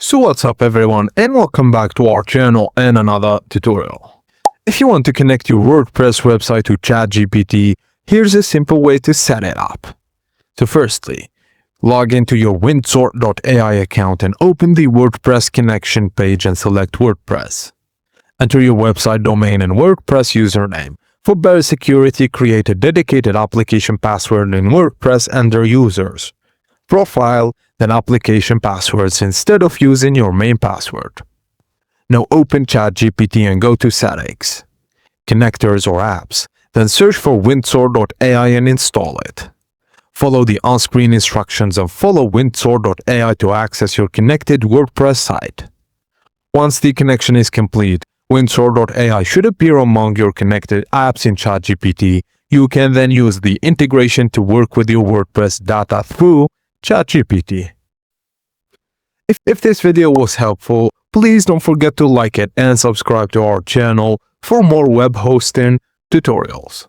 So what's up everyone, and welcome back to our channel and another tutorial. If you want to connect your WordPress website to ChatGPT, here's a simple way to set it up. So firstly, log into your windsort.ai account and open the WordPress connection page and select WordPress. Enter your website domain and WordPress username. For better security, create a dedicated application password in WordPress under Users, Profile, then Application Passwords instead of using your main password. Now open ChatGPT and go to Settings, Connectors or Apps, then search for windsort.ai and install it. Follow the on-screen instructions and follow windsort.ai to access your connected WordPress site. Once the connection is complete, windsort.ai should appear among your connected apps in ChatGPT. You can then use the integration to work with your WordPress data through ChatGPT. If this video was helpful, please don't forget to like it and subscribe to our channel for more web hosting tutorials.